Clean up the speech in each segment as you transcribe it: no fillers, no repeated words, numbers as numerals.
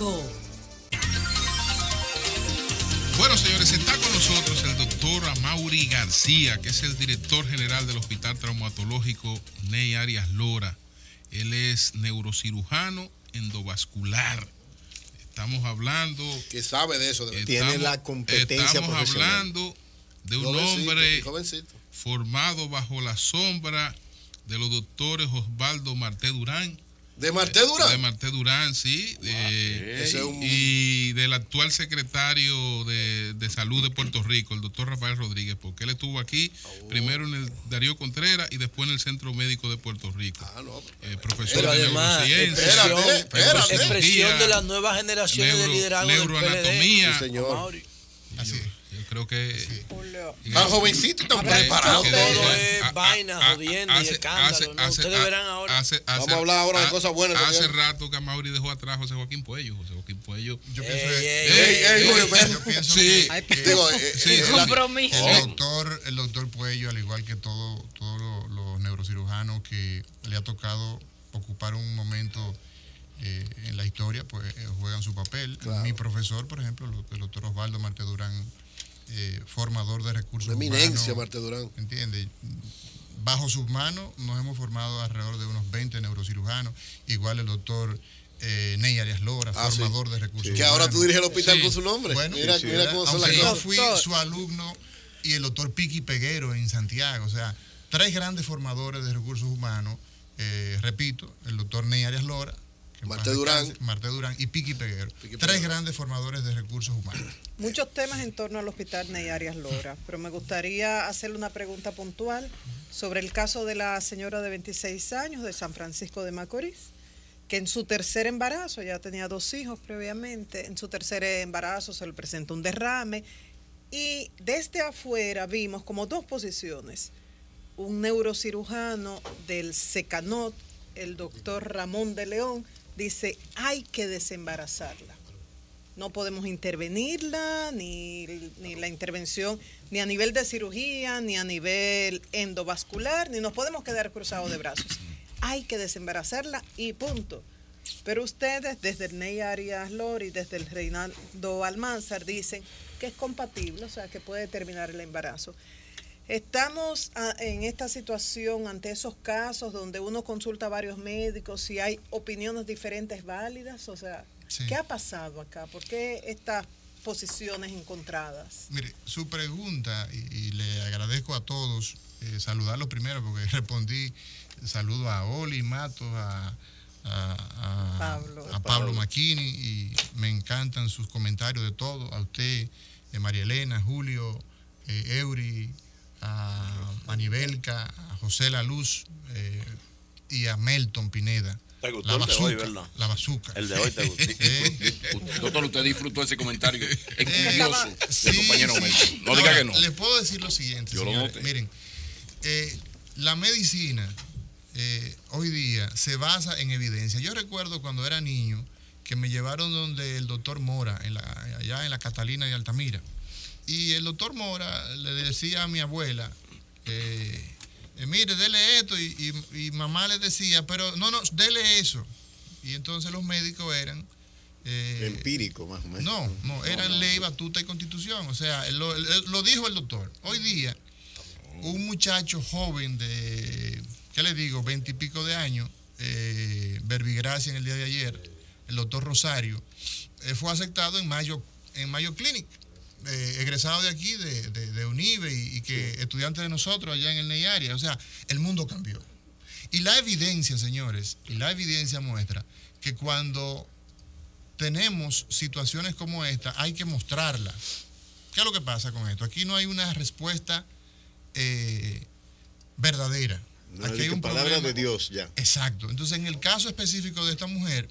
Fuego. Bueno, señores, está con nosotros el doctor Amaury García, que es el director general del Hospital Traumatológico Ney Arias Lora. Él es neurocirujano endovascular. Estamos hablando... ¿Qué sabe de eso? Tiene la competencia Estamos profesional. hablando de un hombre jovencito, formado bajo la sombra de los doctores Osvaldo Marté Durán. ¿De Marté Durán? De Marté Durán, sí. Y del actual secretario de Salud de Puerto Rico, el doctor Rafael Rodríguez, porque él estuvo aquí primero en el Darío Contreras y después en el Centro Médico de Puerto Rico. Profesor pero de además, neurociencia, expresión de las nuevas generaciones de liderazgo neuroanatomía. Sí, señor. Así es. Yo creo que tan jovencito y tan preparado. Todo es vaina, jodiendo y escándalo. Ustedes verán ahora. Vamos a hablar ahora de cosas buenas. Hace rato que Amaury dejó atrás a José Joaquín Puello. Yo pienso que compromiso. El doctor Puello, al igual que todos los neurocirujanos que le ha tocado ocupar un momento en la historia, pues juegan su papel. Claro. Mi profesor, por ejemplo, el doctor Osvaldo Marté Durán, formador de recursos humanos. Eminencia, Marté Durán. ¿Entiende? Bajo sus manos nos hemos formado alrededor de unos 20 neurocirujanos. Igual el doctor Ney Arias Lora, formador de recursos humanos. Que ahora tú diriges el hospital con su nombre. Bueno, mira cómo son las cosas. Yo fui su alumno y el doctor Piqui Peguero en Santiago. O sea, 3 grandes formadores de recursos humanos. Repito, el doctor Ney Arias Lora, Marté Durán y Piqui Peguero. 3 grandes formadores de recursos humanos. Muchos temas en torno al Hospital Ney Arias Lora, pero me gustaría hacerle una pregunta puntual sobre el caso de la señora de 26 años de San Francisco de Macorís, que en su tercer embarazo, ya tenía 2 hijos previamente, en su tercer embarazo se le presentó un derrame y desde afuera vimos como 2 posiciones. Un neurocirujano del SECANOT, el doctor Ramón de León, dice, hay que desembarazarla. No podemos intervenirla, ni la intervención, ni a nivel de cirugía, ni a nivel endovascular, ni nos podemos quedar cruzados de brazos. Hay que desembarazarla y punto. Pero ustedes, desde el Ney Arias Lora y desde el Reinaldo Almanzar, dicen que es compatible, o sea, que puede terminar el embarazo. Estamos en esta situación ante esos casos donde uno consulta a varios médicos y hay opiniones diferentes válidas, o sea, sí. ¿Qué ha pasado acá? ¿Por qué estas posiciones encontradas? Mire, su pregunta, y le agradezco a todos, saludarlos primero porque respondí, saludo a Oli Matos, a Pablo Macchini, y me encantan sus comentarios de todo, a usted, María Elena, Julio, Eury, a Anibelca, a José La Luz y a Melton Pineda. ¿Te gustó el de hoy, verdad? La bazuca. El de hoy te gustó. Doctor, usted disfrutó ese comentario curioso del compañero Melton. No diga que no. Les puedo decir lo siguiente, yo señores. lo noté. Miren, la medicina hoy día se basa en evidencia. Yo recuerdo cuando era niño que me llevaron donde el doctor Mora, allá en la Catalina de Altamira. Y el doctor Mora le decía a mi abuela, mire, dele esto, y mamá le decía, pero no, dele eso. Y entonces los médicos eran... empírico, más o menos. No, eran ley, batuta y constitución. O sea, lo dijo el doctor. Hoy día, un muchacho joven de, ¿qué le digo?, 20 y pico de años, verbigracia en el día de ayer, el doctor Rosario, fue aceptado en Mayo Clinic. Egresado de aquí, de UNIBE, y que estudiantes de nosotros allá en el Ney Arias. O sea, el mundo cambió. Y la evidencia, señores, muestra que cuando tenemos situaciones como esta, hay que mostrarla. ¿Qué es lo que pasa con esto? Aquí no hay una respuesta verdadera. No, aquí hay un palabra problema. De Dios ya. Exacto. Entonces, en el caso específico de esta mujer,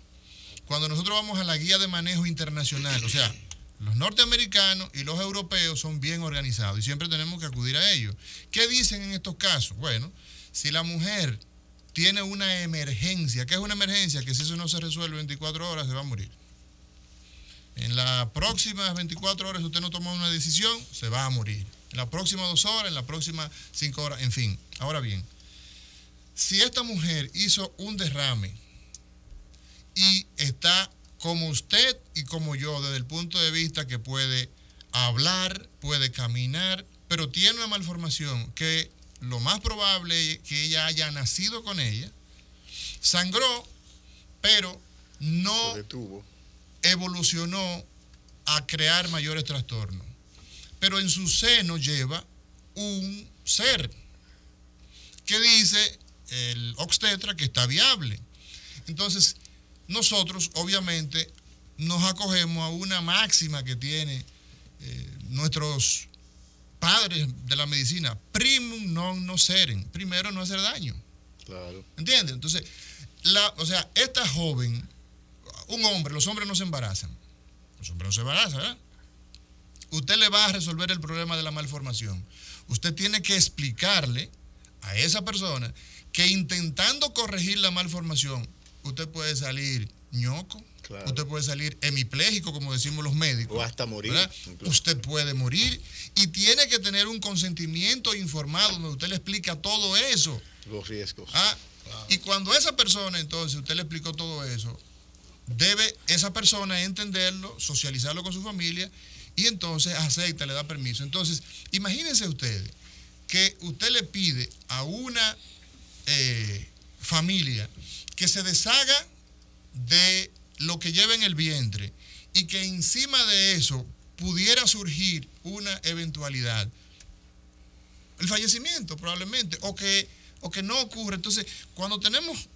cuando nosotros vamos a la guía de manejo internacional, o sea, los norteamericanos y los europeos son bien organizados y siempre tenemos que acudir a ellos. ¿Qué dicen en estos casos? Bueno, si la mujer tiene una emergencia, ¿qué es una emergencia? Que si eso no se resuelve en 24 horas se va a morir. En las próximas 24 horas, si usted no toma una decisión, se va a morir. En las próximas 2 horas, en las próximas 5 horas, en fin. Ahora bien, si esta mujer hizo un derrame y está como usted y como yo, desde el punto de vista que puede hablar, puede caminar, pero tiene una malformación que lo más probable es que ella haya nacido con ella, sangró, pero no evolucionó a crear mayores trastornos. Pero en su seno lleva un ser que dice el obstetra que está viable. Entonces, nosotros obviamente nos acogemos a una máxima que tiene nuestros padres de la medicina: primum non nocere, primero no hacer daño. Claro. ¿Entiendes? Entonces, esta joven, un hombre, los hombres no se embarazan. Los hombres no se embarazan, ¿verdad? Usted le va a resolver el problema de la malformación. Usted tiene que explicarle a esa persona que intentando corregir la malformación, usted puede salir ñoco, claro, usted puede salir hemipléjico, como decimos los médicos. O hasta morir. Usted puede morir y tiene que tener un consentimiento informado donde usted le explica todo eso. Los riesgos. Claro. Y cuando esa persona, entonces, usted le explicó todo eso, debe esa persona entenderlo, socializarlo con su familia y entonces acepta, le da permiso. Entonces, imagínense ustedes que usted le pide a una familia que se deshaga de lo que lleva en el vientre y que encima de eso pudiera surgir una eventualidad, el fallecimiento probablemente, o que no ocurre. Entonces, cuando tenemos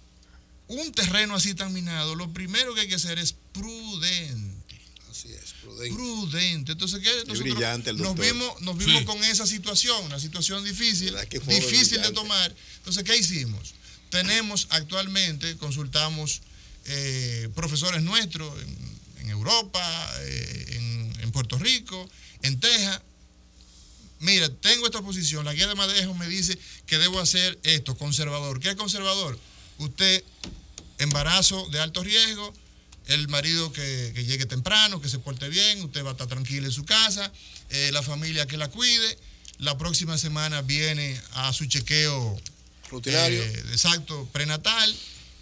un terreno así tan minado, lo primero que hay que hacer es prudente. Así es, prudente. Prudente. Entonces, ¿qué? Nosotros nos vimos con esa situación, una situación difícil de tomar. Entonces, ¿qué hicimos? Tenemos actualmente, consultamos profesores nuestros en Europa, en Puerto Rico, en Texas. Mira, tengo esta posición, la guía de manejo me dice que debo hacer esto, conservador. ¿Qué es conservador? Usted, embarazo de alto riesgo, el marido que llegue temprano, que se porte bien, usted va a estar tranquilo en su casa, la familia que la cuide, la próxima semana viene a su chequeo rutinario, exacto, prenatal,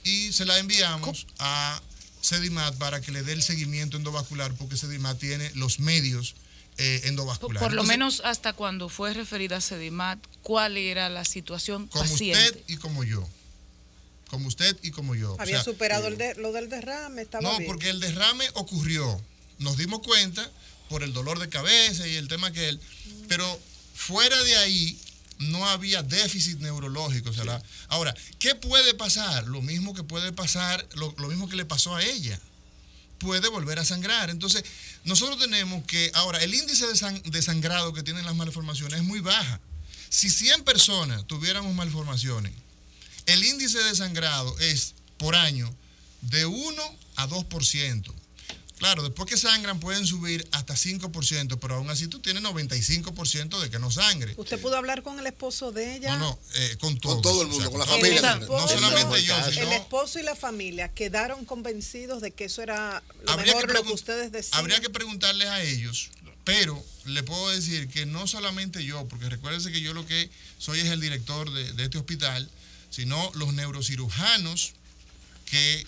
y se la enviamos a Sedimat para que le dé el seguimiento endovascular, porque Sedimat tiene los medios endovasculares. Por lo menos hasta cuando fue referida a Sedimat, ¿cuál era la situación paciente? Como usted y como yo. Como usted y como yo. ¿Había superado lo del derrame? ¿Estaba bien? Porque el derrame ocurrió. Nos dimos cuenta por el dolor de cabeza y el tema que él... Pero fuera de ahí no había déficit neurológico. Ahora, ¿qué puede pasar? Lo mismo que puede pasar, lo mismo que le pasó a ella. Puede volver a sangrar. Entonces, nosotros tenemos que... Ahora, el índice de sangrado que tienen las malformaciones es muy baja. Si 100 personas tuviéramos malformaciones, el índice de sangrado es, por año, de 1 a 2%. Claro, después que sangran pueden subir hasta 5%, pero aún así tú tienes 95% de que no sangre. ¿Usted pudo hablar con el esposo de ella? No, con todo. Con todo el mundo, con la familia. No solamente yo, sino... El esposo y la familia quedaron convencidos de que eso era lo mejor, lo que ustedes decían. Habría que preguntarles a ellos, pero le puedo decir que no solamente yo, porque recuérdense que yo lo que soy es el director de este hospital, sino los neurocirujanos que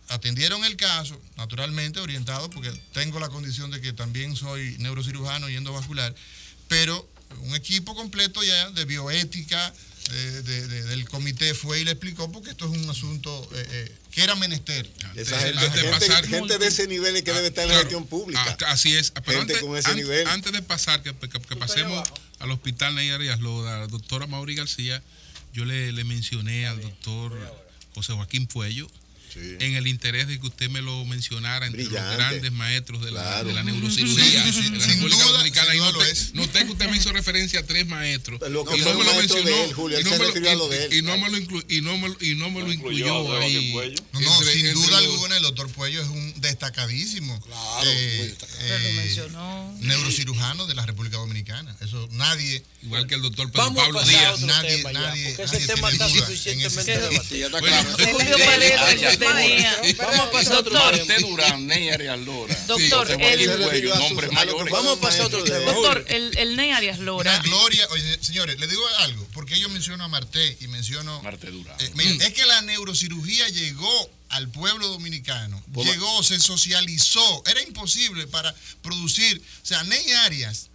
atendieron el caso, naturalmente orientado, porque tengo la condición de que también soy neurocirujano y endovascular, pero un equipo completo ya de bioética del comité fue y le explicó, porque esto es un asunto que era menester. Esa gente de ese nivel es que debe estar en la gestión pública. Así es. Pero gente con ese nivel. Antes de pasar, que pasemos al hospital Ney Arias Lora, la doctora Mauri García, yo le mencioné al doctor José Joaquín Puello, sí, en el interés de que usted me lo mencionara entre los grandes maestros de la neurocirugía de la República Dominicana. Y noté que usted me hizo referencia a 3 maestros. Y no me lo mencionó, y no me lo incluyó ahí. No, sin duda alguna, el doctor Puello es un destacadísimo neurocirujano de la República Dominicana. Eso nadie... Igual que el doctor Pedro Pablo Díaz. Nadie, porque ese tema está suficientemente debatido. Vamos a pasar a otro tema. Marte Durán, Ney Arias Lora. Doctor, nombres mayores. Vamos a pasar a otro tema. Doctor, el Ney Arias Lora. Gloria, oye, señores, le digo algo, porque yo menciono a Marte y menciono... Marte Durán. Es que la neurocirugía llegó al pueblo dominicano. Llegó, se socializó. Era imposible para producir. O sea, Ney Arias,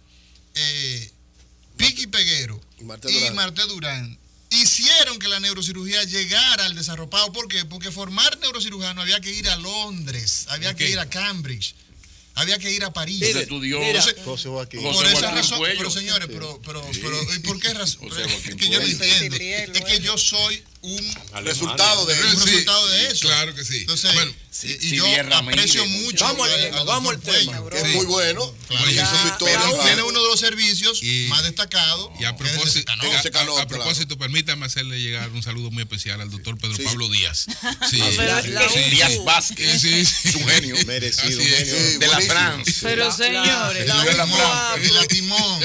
Piqui Peguero y Marté Durán hicieron que la neurocirugía llegara al desarrollado. ¿Por qué? Porque formar neurocirujano había que ir a Londres, había que ir a Cambridge, había que ir a París. José Joaquín. Por esa razón, pero señores, pero ¿y por qué razón? Es que yo no entiendo. Es que yo soy un resultado de eso. Claro que sí. Entonces, bueno, y yo aprecio mucho. Vamos al tema. Que es muy bueno. Claro. Tiene uno de los servicios más destacados. Y a propósito, permítame hacerle llegar un saludo muy especial al doctor Pedro Pablo Díaz. Sí, Díaz Vázquez. Es un genio. Merecido. De la France. Pero señores. La Timón.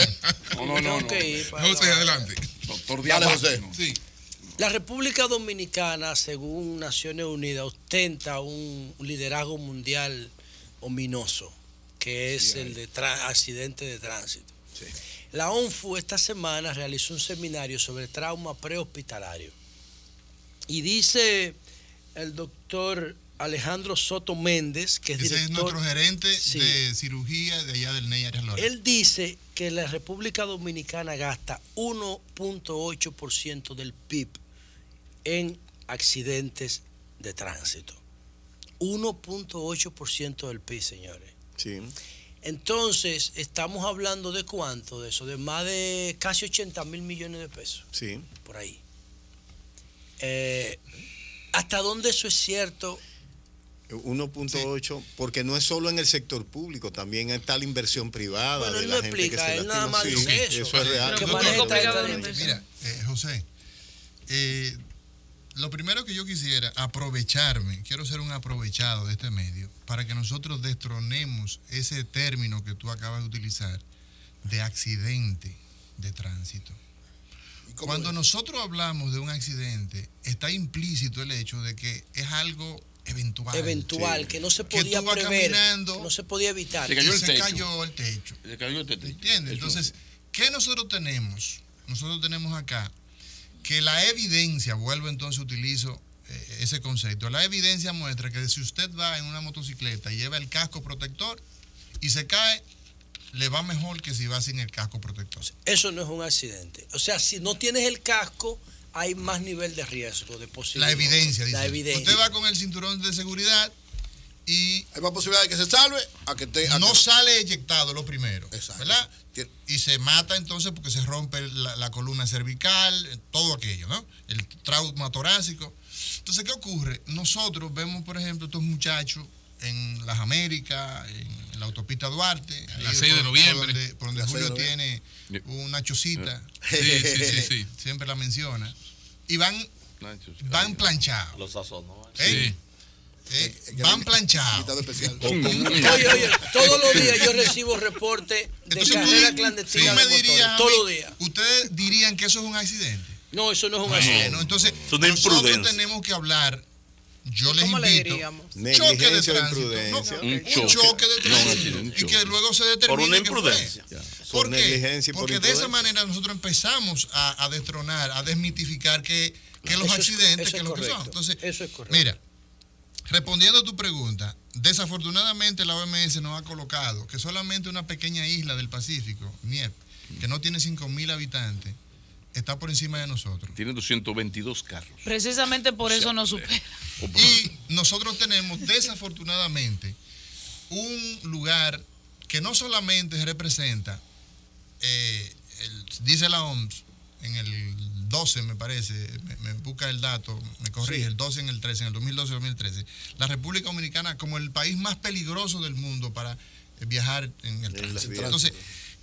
No. José, adelante. Doctor Díaz Vázquez. Sí. La República Dominicana, según Naciones Unidas, ostenta un liderazgo mundial ominoso, que es el de accidentes de tránsito. Sí. La ONFU esta semana realizó un seminario sobre trauma prehospitalario. Y dice el doctor Alejandro Soto Méndez, que es director... Ese es nuestro gerente de cirugía de allá del Ney Arias Lora. Él dice que la República Dominicana gasta 1.8% del PIB en accidentes de tránsito. 1.8% del PIB, señores. Sí. Entonces, estamos hablando de cuánto de eso, de más de casi 80 mil millones de pesos. Sí. Por ahí. ¿Hasta dónde eso es cierto? 1.8, porque no es solo en el sector público, también está la inversión privada. Bueno, de él la no gente explica, que se él nada más dice eso. Eso es real. Mira, José, lo primero que yo quisiera aprovecharme, quiero ser un aprovechado de este medio, para que nosotros destronemos ese término que tú acabas de utilizar, de accidente de tránsito. Cuando nosotros hablamos de un accidente, está implícito el hecho de que es algo eventual, que no se podía prever, no se podía evitar. Se cayó el techo. ¿Entiendes? Entonces, ¿qué nosotros tenemos? Nosotros tenemos acá que la evidencia, utilizo ese concepto, la evidencia muestra que si usted va en una motocicleta y lleva el casco protector y se cae, le va mejor que si va sin el casco protector. Eso no es un accidente. O sea, si no tienes el casco, hay más nivel de riesgo, de posibilidad. La evidencia, dice. La evidencia. Usted va con el cinturón de seguridad y hay más posibilidad de que se salve a que no sale eyectado lo primero. Exacto. ¿Verdad? Y se mata entonces porque se rompe la columna cervical, todo aquello, ¿no? El trauma torácico. Entonces, ¿qué ocurre? Nosotros vemos, por ejemplo, estos muchachos en las Américas, en la autopista Duarte, la 6 de noviembre, por donde Julio tiene una chocita, sí. Siempre la menciona, y van planchados. Los sazonó. Van planchados. Oye, todos los días yo recibo reportes de carrera clandestina de motores, todos los días. ¿Ustedes dirían que eso es un accidente? No, eso no es un accidente. Entonces, nosotros tenemos que hablar. Yo les invito, choque de tránsito, un choque de tránsito, y que luego se determine por una imprudencia. ¿Por qué? Porque de esa manera nosotros empezamos a destronar, a desmitificar que los accidentes, que es lo que son. Entonces, eso es correcto. Mira, respondiendo a tu pregunta, desafortunadamente la OMS nos ha colocado que solamente una pequeña isla del Pacífico, Niep, que no tiene 5.000 habitantes, está por encima de nosotros. Tiene 222 carros. Precisamente por eso nos supera. Y nosotros tenemos, desafortunadamente, un lugar que no solamente representa, dice la OMS, en el 12 me parece, me busca el dato, me corrige, el 12 en el 13, en el 2012-2013, la República Dominicana como el país más peligroso del mundo para viajar en el tránsito. Entonces,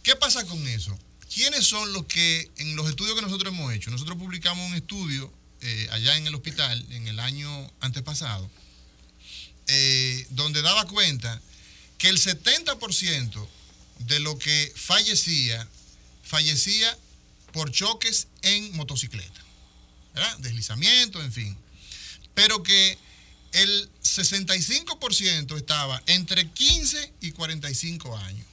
¿qué pasa con eso? ¿Quiénes son los que, en los estudios que nosotros hemos hecho, nosotros publicamos un estudio allá en el hospital en el año antepasado, donde daba cuenta que el 70% de lo que fallecía por choques en motocicleta, ¿verdad? Deslizamiento, en fin. Pero que el 65% estaba entre 15 y 45 años.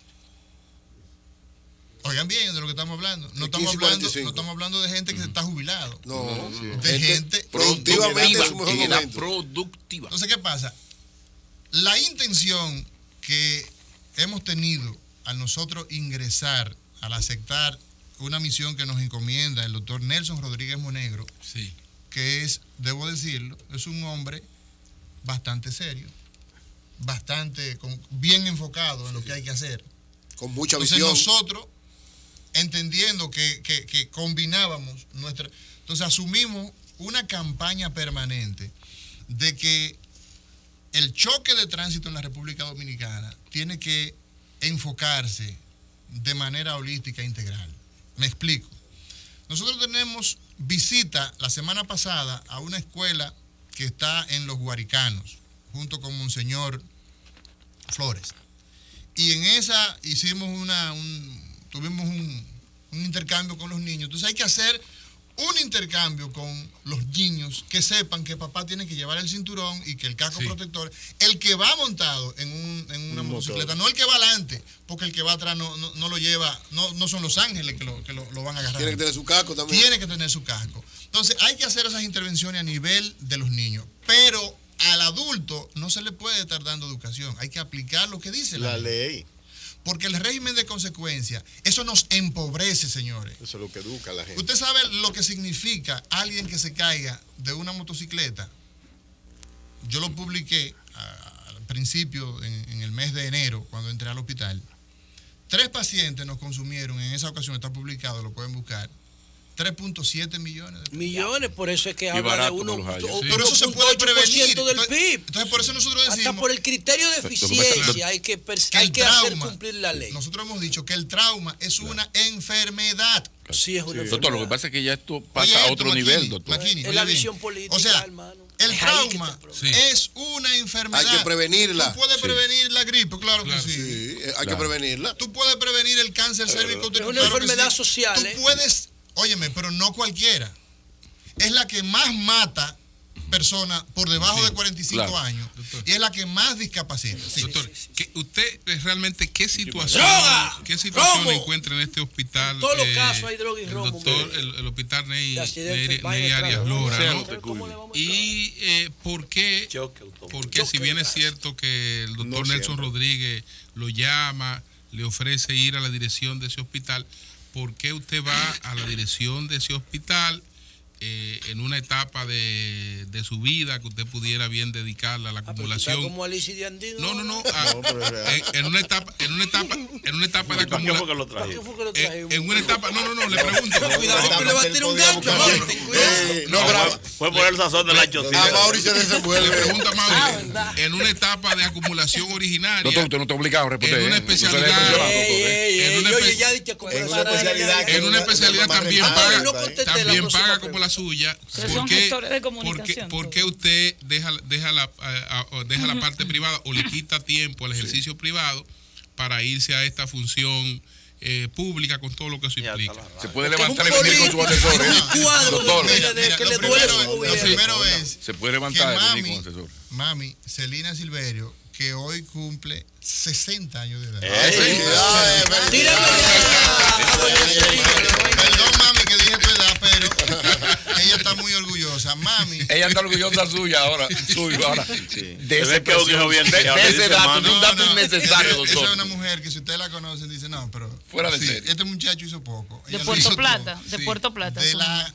Oigan bien de lo que estamos hablando. No estamos hablando de gente que se está jubilado. No, de gente productivamente en su mejor momento. Productiva. Entonces, ¿qué pasa? La intención que hemos tenido al nosotros ingresar, al aceptar una misión que nos encomienda el doctor Nelson Rodríguez Monegro, sí, que es, debo decirlo, es un hombre bastante serio, bastante bien enfocado en lo que hay que hacer. Con mucha visión. Entonces nosotros, entendiendo que combinábamos entonces asumimos una campaña permanente de que el choque de tránsito en la República Dominicana tiene que enfocarse de manera holística e integral. Me explico. Nosotros tenemos visita la semana pasada a una escuela que está en Los Guaricanos, junto con Monseñor Flores. Y en esa tuvimos un intercambio con los niños. Entonces hay que hacer un intercambio con los niños que sepan que papá tiene que llevar el cinturón y que el casco protector, el que va montado en una motocicleta, no el que va adelante, porque el que va atrás no lo lleva, no son los ángeles que lo van a agarrar. Tiene que tener su casco también. Tiene que tener su casco. Entonces hay que hacer esas intervenciones a nivel de los niños, pero al adulto no se le puede estar dando educación, hay que aplicar lo que dice la ley. Porque el régimen de consecuencia, eso nos empobrece, señores. Eso es lo que educa a la gente. ¿Usted sabe lo que significa alguien que se caiga de una motocicleta? Yo lo publiqué al principio, en el mes de enero, cuando entré al hospital. 3 pacientes nos consumieron, en esa ocasión está publicado, lo pueden buscar, 3.7 millones de pesos. Millones, por eso es que habla de uno. Pero eso se puede prevenir. Del PIB. Entonces, por eso nosotros decimos. Hasta por el criterio de eficiencia hay que hacer cumplir la ley. Nosotros hemos dicho que el trauma es una enfermedad. Sí, es una enfermedad. Doctor, lo que pasa es que ya esto pasa a otro nivel, doctor. Es la visión política, o sea, hermano. El trauma es una enfermedad. Hay que prevenirla. Tú puedes prevenir la gripe, claro que sí. Sí, hay que prevenirla. Tú puedes prevenir el cáncer cérvico. Es una enfermedad social. Tú puedes, óyeme, pero no cualquiera. Es la que más mata personas por debajo de 45 años, doctor. Y es la que más discapacita. Doctor, ¿usted realmente qué situación encuentra en este hospital? En todos los casos hay droga y robo. Doctor, el hospital Ney Arias Lora, ¿no? Y ¿por qué, si bien es cierto que el doctor Nelson Rodríguez lo llama, le ofrece ir a la dirección de ese hospital, ¿por qué usted va a la dirección de ese hospital en una etapa de su vida que usted pudiera bien dedicarla a la acumulación? Como Alicia de Andino. No. En una etapa de acumulación. En una etapa, no, le pregunto. Cuidado, que le va a tirar un gancho, cuidado. Fue por el sazón de la chocina. A Mauri se desenvuelve. Le pregunto a Mauri, en una etapa de acumulación originaria. Doctor, usted no está obligado a responder. En una especialidad. En una especialidad también paga como la suya. ¿Por qué usted deja la parte privada o le quita tiempo al ejercicio privado para irse a esta función pública con todo lo que eso implica? Se puede levantar y venir con su asesor. Doctor, lo primero es se puede levantar y venir con su asesor. Mami, Celina Silverio, que hoy cumple 60 años de edad. Perdón, mami, que dije tu edad, pero ella está muy orgullosa. Mami. Ella está orgullosa suya ahora. De ese dato, un dato innecesario, doctor. Esa es una mujer que si usted la conoce, dice, no, pero fuera de serie. Este muchacho hizo poco. De Puerto Plata, de Puerto Plata.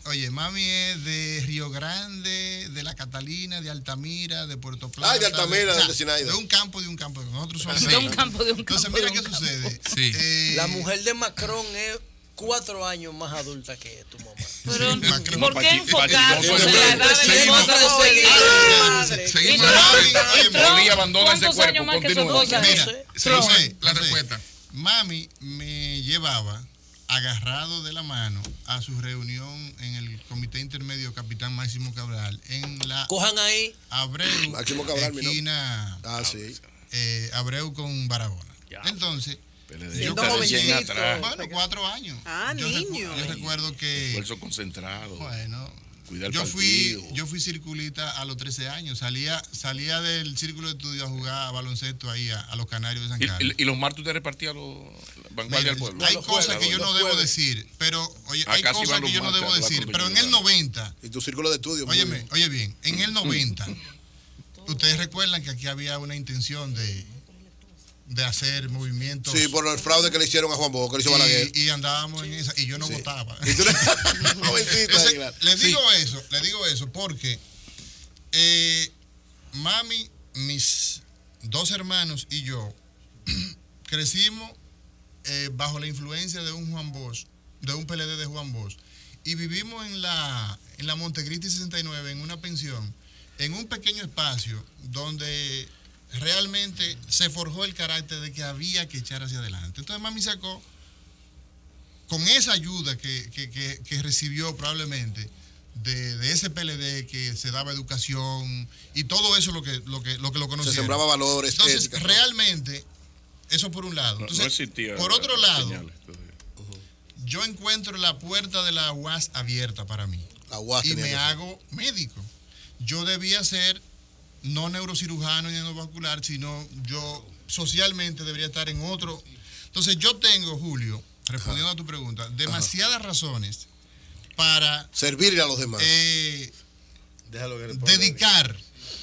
Oye, mami es de Río Grande, de La Catalina, de Altamira, de Puerto Plata. De Altamira, de Sinaida. De un campo. Nosotros somos de un campo. Entonces, mira qué sucede. La mujer de Macron es 4 años más adulta que tu mamá. Pero, ¿por qué enfocarse en la edad de seguimos abandona ese cuerpo. Continúa. La respuesta. Mami me llevaba agarrado de la mano a su reunión en el Comité Intermedio Capitán Máximo Cabral en la cojan ahí Abreu, Máximo Cabral, esquina Abreu con Barahona. Entonces, yo bueno, 4 años. Niño. Yo recuerdo que esfuerzo concentrado. Bueno, Yo fui circulita a los 13 años. Salía del círculo de estudio a jugar baloncesto ahí a los Canarios de San Carlos. ¿Y los martes usted repartía los vanguardia del pueblo? Hay cosas que yo no debo decir, pero hay cosas que yo no debo decir. Pero en el 90. ¿Y tu círculo de estudio? Oye bien, en el 90, ustedes recuerdan que aquí había una intención de hacer movimientos. Sí, por el fraude que le hicieron a Juan Bosch, que le hizo Balaguer. Y andábamos en esa, y yo no votaba. Jovencita, le digo eso porque mami, mis dos hermanos y yo crecimos bajo la influencia de un Juan Bosch, de un PLD de Juan Bosch, y vivimos en la Montecristi 69, en una pensión, en un pequeño espacio donde realmente se forjó el carácter de que había que echar hacia adelante. Entonces mami sacó, con esa ayuda que recibió probablemente de ese PLD que se daba educación y todo eso lo que lo conocía. Se sembraba valores. Entonces realmente, eso por un lado. Entonces, no existía por otro lado, yo encuentro la puerta de la UAS abierta para mí. La UAS y me hago médico. Yo debía ser no neurocirujano ni endovascular, sino yo socialmente debería estar en otro. Entonces yo tengo, Julio, respondiendo a tu pregunta, demasiadas razones para servirle a los demás. Dedicar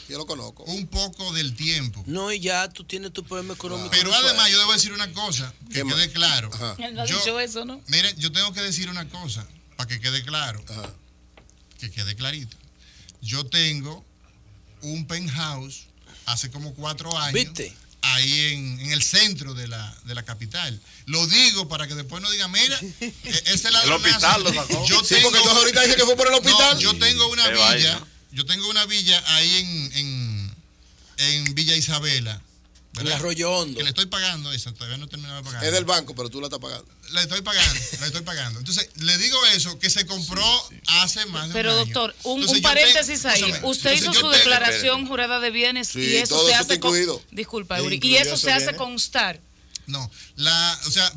yo lo conozco. un poco del tiempo. No, y ya tú tienes tu problema económico. Pero además yo debo decir una cosa, que quede claro. Él no ha dicho eso, ¿no? Miren, yo tengo que decir una cosa, para que quede claro, que quede clarito. Yo tengo un penthouse hace como 4 años. ¿Viste? Ahí en el centro de la capital. Lo digo para que después no digan, mira, ese el hospital lo sacó. Sí, porque tú ahorita dices que fue por el hospital. No, yo tengo una villa ahí en Villa Isabela. En Arroyo Hondo. Que le estoy pagando esa, todavía no he terminado de pagar. Es del banco, pero tú la estás pagando. La estoy pagando. Entonces, le digo eso, que se compró hace más de un año. Pero doctor, un paréntesis ahí. Usted hizo su declaración jurada de bienes y eso se hace disculpa, Eury, y eso se hace constar. No,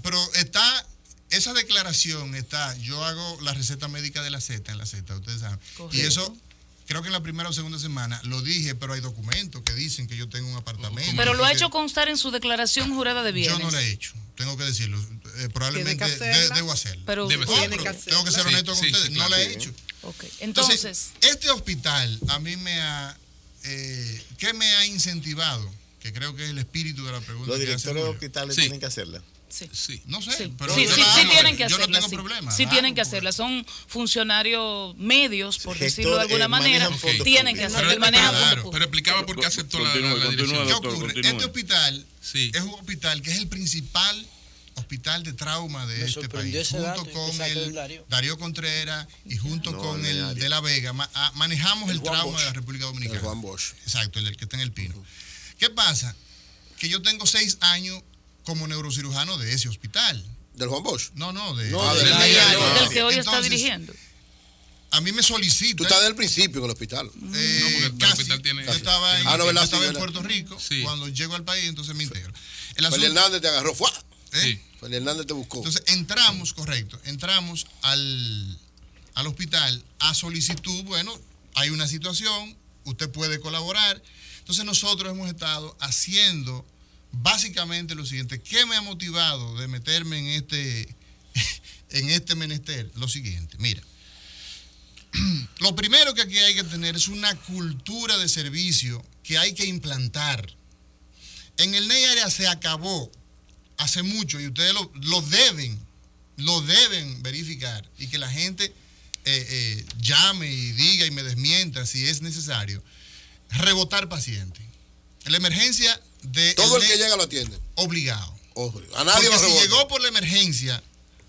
pero está esa declaración yo hago la receta médica de la Z en la Z, ustedes saben. Correcto. Y eso creo que en la primera o segunda semana lo dije, pero hay documentos que dicen que yo tengo un apartamento. Pero lo ha hecho constar en su declaración jurada de bienes. Yo no lo he hecho, tengo que decirlo. Probablemente debo hacerlo. Pero tengo que ser honesto con ustedes, no lo he hecho. Okay. Entonces, este hospital a mí ¿qué me ha incentivado? Que creo que es el espíritu de la pregunta. Los directores de hospitales tienen que hacerla. Sí. No sé, pero sí tienen que hacerla. Yo no tengo problema. Sí tienen que hacerla. Son funcionarios medios, por decirlo de alguna manera. Tienen que hacer el manejo. Pero explicaba por qué aceptó la dirección. ¿Qué ocurre? Este hospital es un hospital que es el principal hospital de trauma de este país. Junto con el Darío Contreras y junto con el de La Vega, manejamos el trauma de la República Dominicana. El Juan Bosch. Exacto, el que está en el Pino. ¿Qué pasa? Que yo tengo 6 años como neurocirujano de ese hospital. ¿Del Juan Bosch? No, del que hoy está dirigiendo. A mí me solicitan. Tú estás desde el principio en el hospital. No, porque el hospital tiene. Yo estaba en Puerto Rico. Cuando llego al país, entonces me integro. Feli Hernández te agarró. ¡Fua! Sí. Feli Hernández te buscó. Entonces entramos al hospital a solicitud. Bueno, hay una situación, usted puede colaborar. Entonces nosotros hemos estado haciendo básicamente lo siguiente. ¿Qué me ha motivado de meterme en este menester? Lo siguiente, mira. Lo primero que aquí hay que tener es una cultura de servicio que hay que implantar. En el NEI área se acabó hace mucho y ustedes lo deben verificar y que la gente llame y diga y me desmienta si es necesario. Rebotar pacientes. En la emergencia de todo el que llega lo atiende. Obligado. A nadie porque lo si llegó por la emergencia,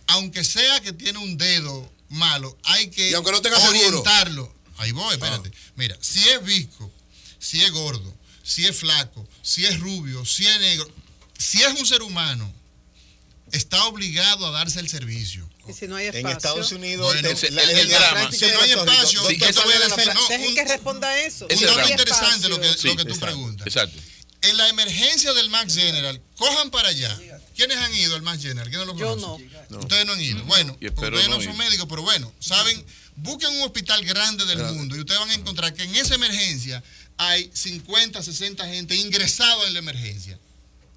aunque sea que tiene un dedo malo, hay que y aunque no tenga orientarlo. Seguro. Ahí voy, espérate. Mira, si es visco, si es gordo, si es flaco, si es rubio, si es negro, si es un ser humano, está obligado a darse el servicio. Y si no hay espacio. En Estados Unidos, el drama. Si no hay espacio, dejen que responda a eso. Un dato interesante lo que tú preguntas. Exacto. En la emergencia del Max General, cojan para allá. ¿Quiénes han ido al Max General? ¿Quiénes lo conocen? Yo no. Ustedes no han ido. Bueno, ustedes no son médicos, pero bueno, saben busquen un hospital grande del mundo y ustedes van a encontrar que en esa emergencia hay 50, 60 gente ingresados en la emergencia.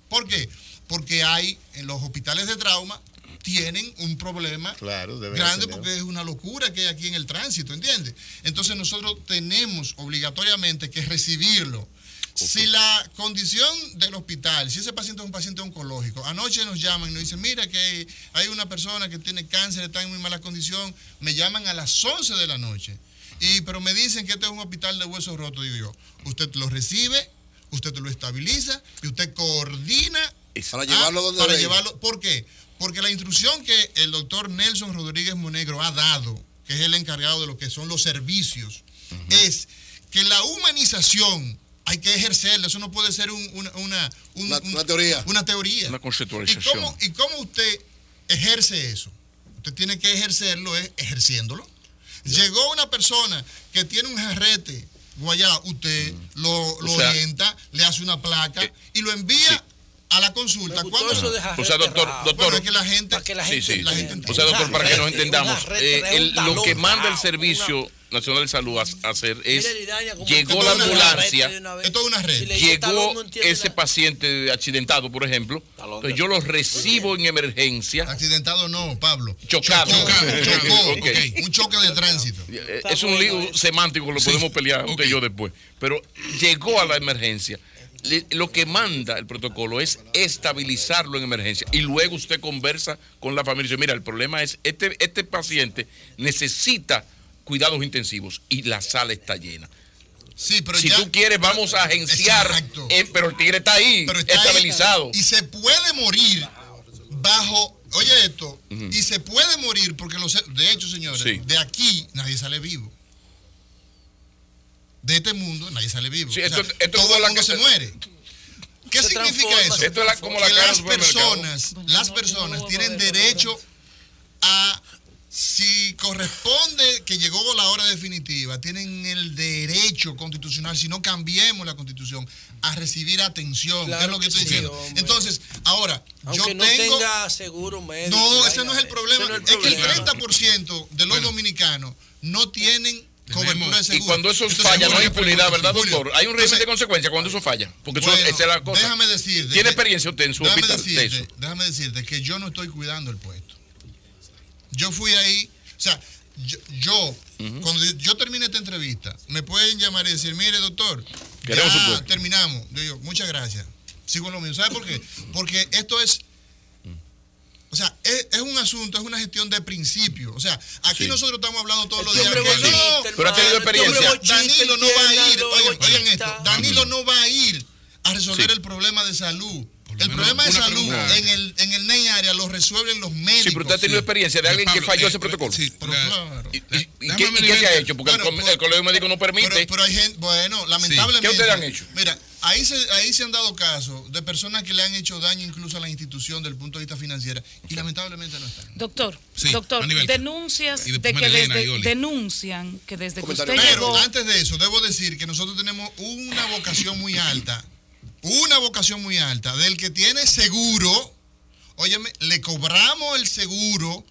¿Por qué? Porque hay en los hospitales de trauma tienen un problema grande porque es una locura que hay aquí en el tránsito, ¿entiendes? Entonces nosotros tenemos obligatoriamente que recibirlo. Si la condición del hospital, si ese paciente es un paciente oncológico, anoche nos llaman y nos dicen, mira que hay una persona que tiene cáncer, está en muy mala condición, me llaman a las 11 de la noche, pero me dicen que este es un hospital de huesos rotos, digo yo, usted lo recibe, usted lo estabiliza y usted coordina para llevarlo donde para llevarlo. ¿Por qué? Porque la instrucción que el doctor Nelson Rodríguez Monegro ha dado, que es el encargado de lo que son los servicios, es que la humanización hay que ejercerla. Eso no puede ser una teoría. Una teoría. Una conceptualización. ¿Y cómo usted ejerce eso? Usted tiene que ejercerlo ejerciéndolo. Llegó una persona que tiene un jarrete guayá, usted lo orienta, le hace una placa y lo envía a la consulta. O sea, doctor, que la gente, o sea, doctor, para que nos entendamos, lo que manda el Servicio Nacional de Salud a hacer es, llegó la ambulancia, esto es una red. Llegó ese paciente accidentado, por ejemplo, entonces yo lo recibo en emergencia. Accidentado no, Pablo. Chocado. Okay. Un choque de tránsito. Es un lío semántico, lo podemos pelear usted y yo después. Pero llegó a la emergencia. Lo que manda el protocolo es estabilizarlo en emergencia y luego usted conversa con la familia y dice, mira, el problema es, este paciente necesita cuidados intensivos y la sala está llena. Sí, pero si tú quieres, vamos a agenciar, pero el tigre está ahí, estabilizado. Y se puede morir bajo, oye esto, y se puede morir porque, de hecho, señores, de aquí nadie sale vivo. De este mundo nadie sale vivo. Sí, todo el mundo se muere. ¿Qué significa eso? Esto es como la que las personas tienen derecho a, si corresponde que llegó la hora definitiva, tienen el derecho constitucional, si no cambiemos la constitución, a recibir atención. Claro, es lo que estoy diciendo. Hombre. Entonces, ahora, aunque no tenga seguro médico. No, ese no es el problema. Es que el 30% de los dominicanos no tienen cobertura de seguro. Y cuando eso falla, no hay impunidad, ¿verdad, doctor? Hay un régimen de consecuencias cuando eso falla. Porque esa es la cosa. Déjame decirte. ¿Tiene experiencia usted en su hospital de eso? Déjame decirte que yo no estoy cuidando el puesto. Yo fui ahí, o sea, cuando yo termine esta entrevista, me pueden llamar y decir, mire, doctor, ya terminamos. Yo digo, muchas gracias. Sigo en lo mismo. ¿Sabe por qué? Porque esto es, o sea, es un asunto, es una gestión de principio. O sea, aquí nosotros estamos hablando todos los días. Pero ha tenido experiencia. Danilo no va a ir, oigan esto, Danilo no va a ir a resolver el problema de salud. El problema de salud en el NEI área lo resuelven los médicos. Sí, pero usted ha tenido experiencia de alguien que falló ese protocolo. Sí, pero claro. ¿Y qué se ha hecho? Porque el colegio médico no permite. Pero hay gente, bueno, lamentablemente. ¿Qué ustedes han hecho? Mira, ahí se han dado casos de personas que le han hecho daño incluso a la institución desde el punto de vista financiero y lamentablemente no están. Doctor, denuncias de que denuncian que desde que usted llegó. Pero antes de eso, debo decir que nosotros tenemos una vocación muy alta. Del que tiene seguro, óyeme, le cobramos el seguro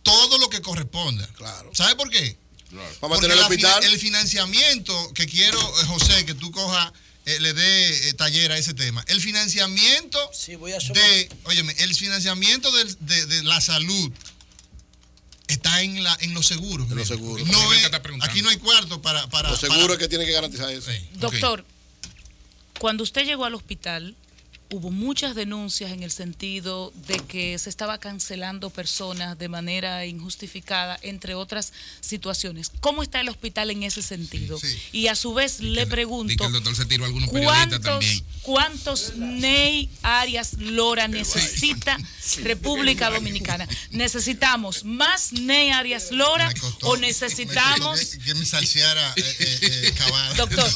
todo lo que corresponda. Claro. ¿Sabe por qué? Claro. Para mantener el hospital. El financiamiento que quiero, José, que tú cojas, le dé taller a ese tema. El financiamiento el financiamiento de la salud está en los seguros. En los seguros. Aquí no hay cuarto para los seguros que tiene que garantizar eso. Sí. Doctor, cuando usted llegó al hospital, hubo muchas denuncias en el sentido de que se estaba cancelando personas de manera injustificada, entre otras situaciones. ¿Cómo está el hospital en ese sentido? Sí. Y a su vez le pregunto, que el doctor se tiró a algunos periodistas también. ¿Cuántos NEI Arias Lora necesita República Dominicana? ¿Necesitamos más NEI Arias Lora o necesitamos... Que me salseara Cavada. Doctor,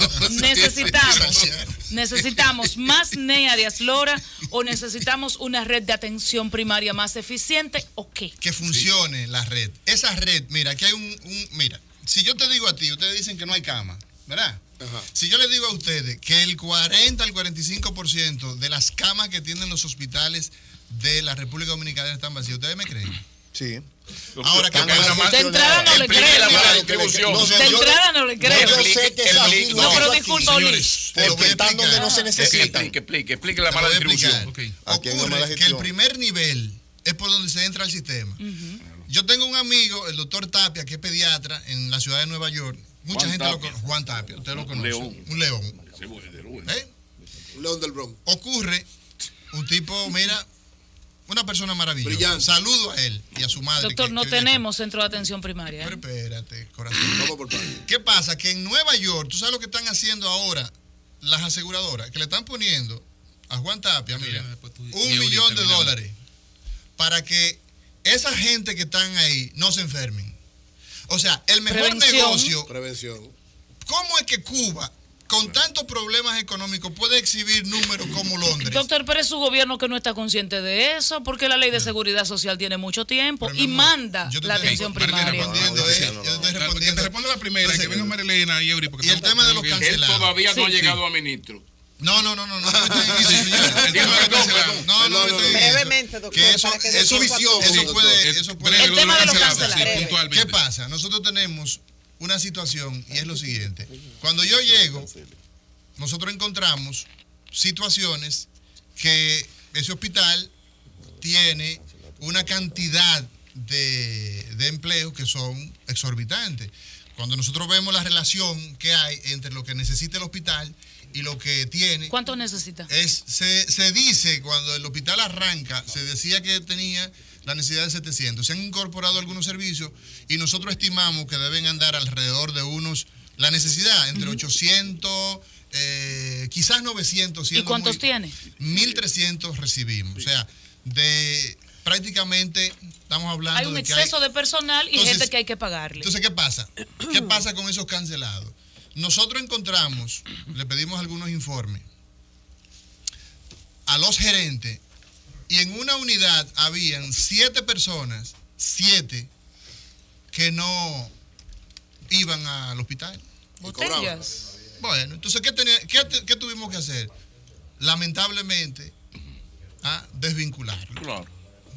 necesitamos más NEI Arias Lora o necesitamos una red de atención primaria más eficiente o qué? Que funcione la red. Esa red, mira, aquí hay mira, si yo te digo a ti, ustedes dicen que no hay cama, ¿verdad? Ajá. Si yo les digo a ustedes que el 40 al 45% de las camas que tienen los hospitales de la República Dominicana están vacías, ¿ustedes me creen? Sí. Ahora, ¿qué pasa? De entrada no le creo. la mala distribución. De entrada no le creo. Yo sé que es así. No, pero disculpa, Oli. Porque están donde no se necesitan. Explique la mala distribución. Ocurre que el primer nivel es por donde se entra al sistema. Yo tengo un amigo, el doctor Tapia, que es pediatra en la ciudad de Nueva York. Mucha gente lo conoce. Juan Tapia, usted lo conoce. Un león. Un león del Bronx. Ocurre, un tipo, mira, una persona maravillosa. Brillante. Saludo a él y a su madre. Doctor, no tenemos centro de atención primaria. Pero espérate, corazón. Vamos por parte. ¿Qué pasa? Que en Nueva York, ¿tú sabes lo que están haciendo ahora las aseguradoras? Que le están poniendo a Juan Tapia, mira, $1 millón para que esa gente que están ahí no se enfermen. O sea, el mejor negocio. Prevención. ¿Cómo es que Cuba, con tantos problemas económicos, puede exhibir números como Londres? Doctor, pero es su gobierno que no está consciente de eso, porque la ley de seguridad social tiene mucho tiempo y manda la atención primaria. Que te responda la primera, entonces, que venga Marilena y Eury. Y el tema de los cancelados. Él todavía no ha llegado a ministro. No. Brevemente, doctor. Que eso puede. El tema de los cancelados. ¿Qué pasa? Nosotros tenemos una situación y es lo siguiente. Cuando yo llego, nosotros encontramos situaciones que ese hospital tiene una cantidad de empleos que son exorbitantes. Cuando nosotros vemos la relación que hay entre lo que necesita el hospital y lo que tiene. ¿Cuánto necesita? Se dice, cuando el hospital arranca, se decía que tenía la necesidad de 700. Se han incorporado algunos servicios y nosotros estimamos que deben andar alrededor de la necesidad, entre 800, quizás 900. ¿Y cuántos tiene? 1.300 recibimos. O sea, prácticamente estamos hablando hay un exceso de personal y gente que hay que pagarle. Entonces, ¿qué pasa? ¿Qué pasa con esos cancelados? Nosotros encontramos, le pedimos algunos informes a los gerentes y en una unidad habían 7 personas, 7 que no iban al hospital. Botellas. Bueno, entonces, ¿qué tuvimos que hacer? Lamentablemente, desvincularlo. Claro.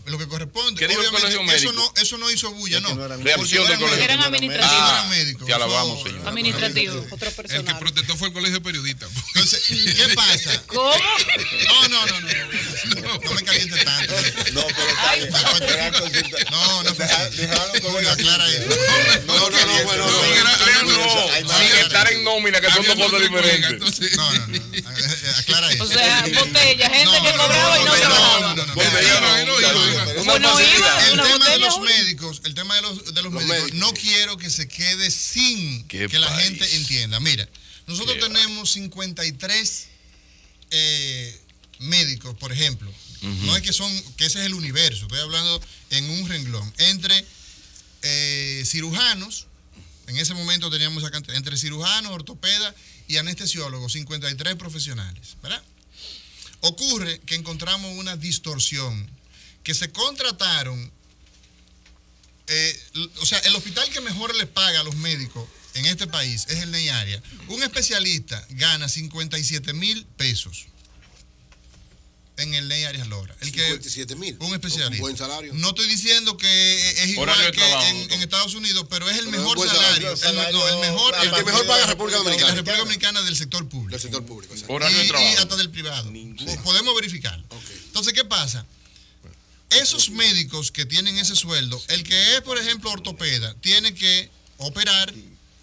Lo que corresponde. ¿Qué dijo el colegio médico? Eso no hizo bulla, no. Reacción del colegio. Eran administrativos. Te alabamos, señor. Administrativos. El que protestó fue el colegio de periodistas. Entonces, ¿qué pasa? ¿Cómo? No me caliente tanto. No, pero No, aclara eso. Sin estar en nómina, que son dos cosas diferentes. No, aclara eso. O sea, botella, gente que cobraba y no trabajaba. El tema de los médicos, no quiero que se quede sin que la gente entienda. Mira, nosotros tenemos 53 médicos, por ejemplo. No es que ese es el universo, estoy hablando en un renglón. Entre cirujanos, en ese momento teníamos esa cantidad, entre cirujanos, ortopedas y anestesiólogos, 53 profesionales, ¿verdad? Ocurre que encontramos una distorsión, que se contrataron, o sea, el hospital que mejor les paga a los médicos en este país es el Ney Arias. Un especialista gana 57,000 pesos en el Ney Arias Lora. 57,000. Un especialista. Un buen salario. No estoy diciendo que es igual que en Estados Unidos, pero es el mejor salario. El que mejor paga República Dominicana. La República Dominicana del sector público. Del sector público. Horario de trabajo. Y hasta del privado. Podemos verificarlo. Okay. Entonces, ¿qué pasa? Esos médicos que tienen ese sueldo, el que es, por ejemplo, ortopeda, tiene que operar,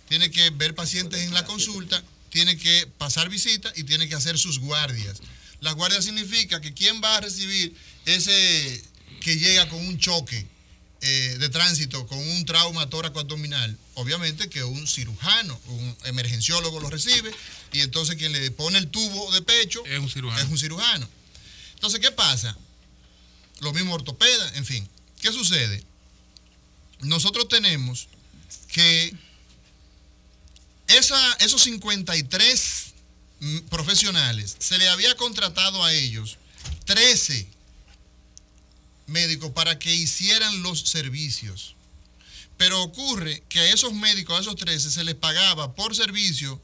tiene que ver pacientes en la consulta, tiene que pasar visitas y tiene que hacer sus guardias. Las guardias significa que quién va a recibir ese que llega con un choque de tránsito, con un trauma tóraco-abdominal. Obviamente que un cirujano, un emergenciólogo lo recibe y entonces quien le pone el tubo de pecho es un cirujano. Entonces, ¿qué pasa? Lo mismo ortopeda, en fin. ¿Qué sucede? Nosotros tenemos que esos 53 profesionales, se le había contratado a ellos 13 médicos para que hicieran los servicios. Pero ocurre que a esos médicos, a esos 13, se les pagaba por servicio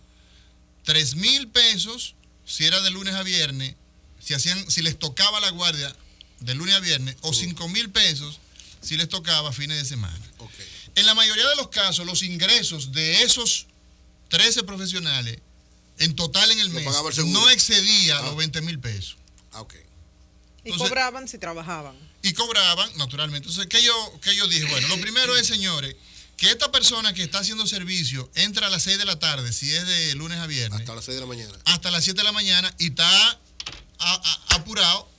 3,000 pesos si era de lunes a viernes, si les tocaba la guardia de lunes a viernes, o 5,000 pesos si les tocaba fines de semana. Okay. En la mayoría de los casos, los ingresos de esos 13 profesionales en total en el mes no excedía los 20,000 pesos. Okay. Y cobraban si trabajaban. Y cobraban, naturalmente. Entonces, ¿qué yo dije? Bueno, lo primero es, señores, que esta persona que está haciendo servicio entra a las 6 de la tarde, si es de lunes a viernes. Hasta las 6 de la mañana. Hasta las 7 de la mañana y está apurado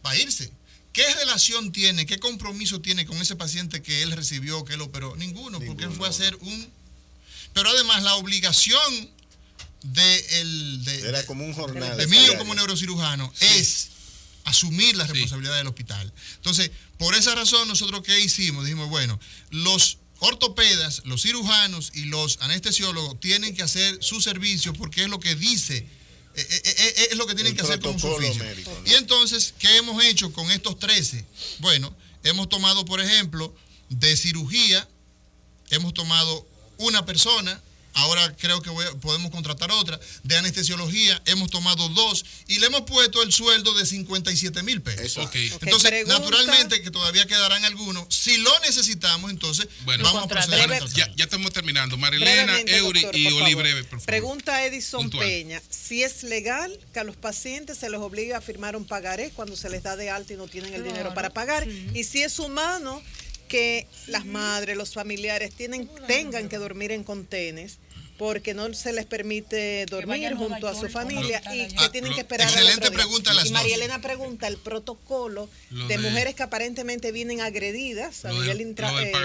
para irse. ¿Qué relación tiene, qué compromiso tiene con ese paciente que él recibió, que él operó? Ninguno, porque él fue a hacer Pero además la obligación era como un jornal. De mí como neurocirujano es asumir la responsabilidad del hospital. Entonces, por esa razón, nosotros ¿qué hicimos? Dijimos, bueno, los ortopedas, los cirujanos y los anestesiólogos tienen que hacer su servicio porque es lo que dice, es lo que tienen que hacer con su oficio. Médico, ¿no? Y entonces, ¿qué hemos hecho con estos 13? Bueno, hemos tomado, por ejemplo, de cirugía, hemos tomado una persona, ahora creo que podemos contratar otra, de anestesiología, hemos tomado 2 y le hemos puesto el sueldo de 57,000 pesos. Okay. Entonces, naturalmente que todavía quedarán algunos. Si lo necesitamos, entonces vamos a proceder. Ya estamos terminando. Marilena, Eury y Oli, breve, por favor. Pregunta Edison Peña, si es legal que a los pacientes se les obliga a firmar un pagaré cuando se les da de alta y no tienen el dinero para pagar, y si es humano que las madres, los familiares tengan que dormir en contenes porque no se les permite dormir junto a su familia y que tienen que esperar. Excelente pregunta. Y María Elena pregunta el protocolo de mujeres que aparentemente vienen agredidas a nivel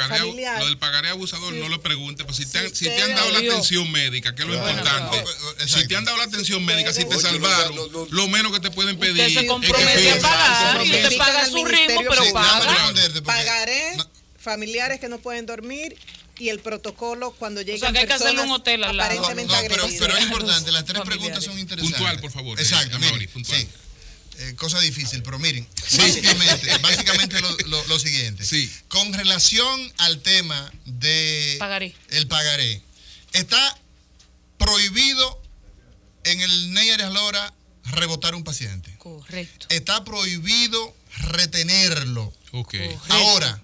familiar. Lo del pagaré abusador no lo pregunte, pues si te han dado la atención médica, que es lo importante. Si te han dado la atención médica, si te salvaron, lo menos que te pueden pedir es que se compromete a pagar y te paga su ritmo, pero paga. Pagaré, familiares que no pueden dormir y el protocolo cuando llegan que hay que hacerle un hotel al lado. Aparentemente agredidas. Pero es importante, las 3 preguntas son interesantes. Puntual, por favor. Exacto, miren, puntual. Sí. Cosa difícil, pero miren, básicamente lo siguiente. Sí. Con relación al tema de el pagaré, está prohibido en el Ney Arias Lora rebotar un paciente. Correcto. Está prohibido retenerlo. Okay. Ahora,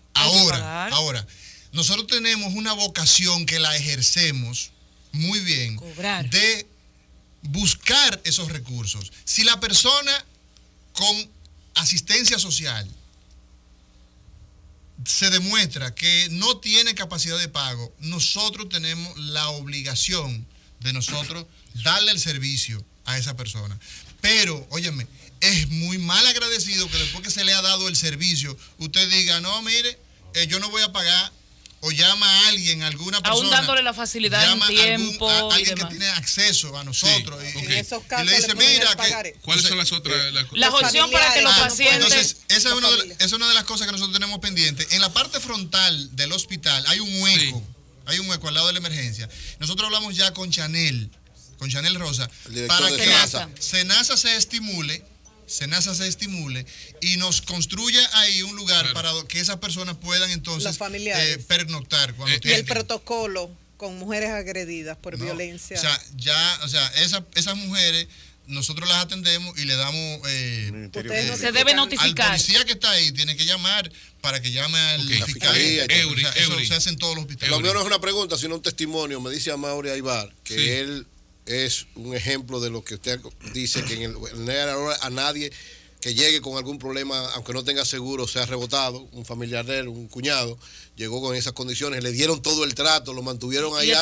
nosotros tenemos una vocación que la ejercemos muy bien de buscar esos recursos. Si la persona con asistencia social se demuestra que no tiene capacidad de pago, nosotros tenemos la obligación de nosotros darle el servicio a esa persona. Pero, óyeme, es muy mal agradecido que después que se le ha dado el servicio, usted diga, no, mire, yo no voy a pagar, o llama a alguien, alguna persona. Aún dándole la facilidad en tiempo. A alguien que tiene acceso a nosotros. Sí, en esos casos y le dice, mira, ¿cuáles son las otras? Las opciones para que los pacientes. Entonces, esa es una de las cosas que nosotros tenemos pendientes. En la parte frontal del hospital hay un hueco. Sí. Hay un hueco al lado de la emergencia. Nosotros hablamos ya con Chanel Rosa, para que Senasa se estimule y nos construya ahí un lugar para que esas personas puedan entonces pernoctar cuando y el protocolo con mujeres agredidas por violencia. O sea, esas mujeres nosotros las atendemos y le damos se debe notificar. Al policía que está ahí tiene que llamar para que llame al fiscal. Eso se hace en todos los hospitales. Lo mío no es una pregunta, sino un testimonio. Me dice Amaury Aybar que él es un ejemplo de lo que usted dice, que en el a nadie que llegue con algún problema, aunque no tenga seguro, sea rebotado. Un familiar de él, un cuñado, llegó con esas condiciones, le dieron todo el trato, lo mantuvieron ahí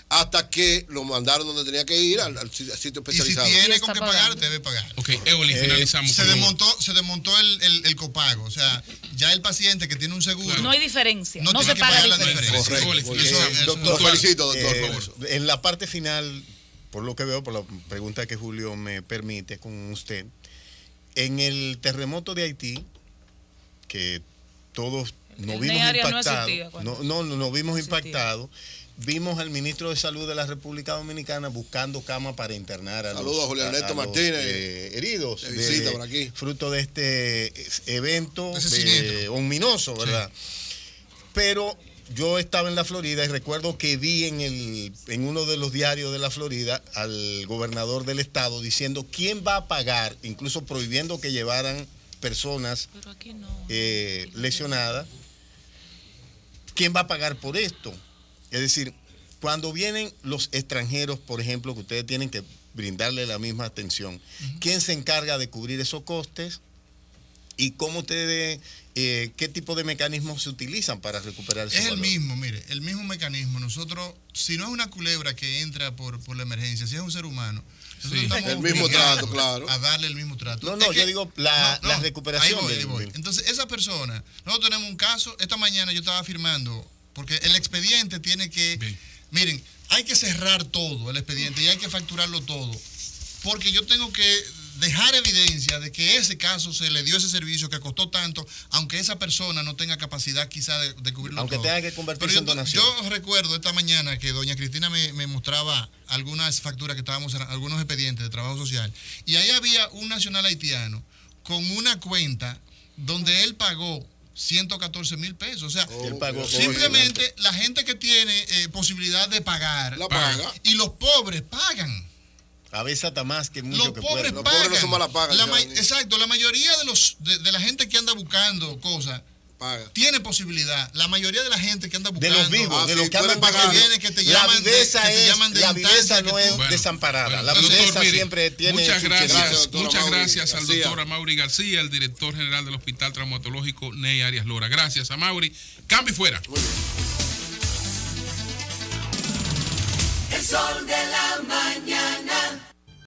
hasta que lo mandaron donde tenía que ir, al sitio especializado. Y si tiene con qué pagar, debe pagar. Ok, Evelyn, finalizamos. Se desmontó el copago, o sea, ya el paciente que tiene un seguro. No hay diferencia, no tiene se que paga pagar la diferencia. Correcto. Doctor, felicito, doctor, por favor. En la parte final, por lo que veo, por la pregunta que Julio me permite con usted, en el terremoto de Haití, que todos nos vimos impactados, nos vimos impactados, vimos al ministro de Salud de la República Dominicana buscando cama para internar a Saludos a Julio Ernesto Martínez, heridos, de visita por aquí, fruto de este evento ominoso, ¿verdad? Pero yo estaba en la Florida y recuerdo que vi en uno de los diarios de la Florida al gobernador del estado diciendo quién va a pagar, incluso prohibiendo que llevaran personas lesionadas, ¿quién va a pagar por esto? Es decir, cuando vienen los extranjeros, por ejemplo, que ustedes tienen que brindarle la misma atención, ¿quién se encarga de cubrir esos costes? ¿Y cómo ustedes, qué tipo de mecanismos se utilizan para recuperar ese valor? Es el mismo, mire, el mismo mecanismo. Nosotros, si no es una culebra que entra por la emergencia, si es un ser humano, nosotros estamos el mismo trato, claro. a darle el mismo trato. No, yo digo la recuperación. Ahí voy. Entonces, esa persona, nosotros tenemos un caso, esta mañana yo estaba firmando, porque el expediente tiene que, miren, hay que cerrar todo el expediente y hay que facturarlo todo, porque yo tengo que dejar evidencia de que ese caso se le dio ese servicio que costó tanto, aunque esa persona no tenga capacidad quizá de cubrirlo aunque todo. tenga que convertirse en donación. Yo recuerdo esta mañana que doña Cristina me mostraba algunas facturas que estábamos, algunos expedientes de trabajo social, y ahí había un nacional haitiano con una cuenta donde él pagó 114,000 pesos. O sea, simplemente la gente que tiene posibilidad de pagar, la paga. Y los pobres pagan. A veces hasta más que mucho los que pobres pueden. pagan. Los pobres no son mala paga. Exacto, la mayoría de la gente que anda buscando cosas paga. Tiene posibilidad. La mayoría de la gente que anda buscando, de los vivos, de los que andan pagando, que te llaman, la viveza no es desamparada. La viveza siempre tiene. Muchas gracias al doctor Amaury García, el director general del Hospital Traumatológico Ney Arias Lora. Gracias, Amaury. Cambio y fuera. El sol de la mañana.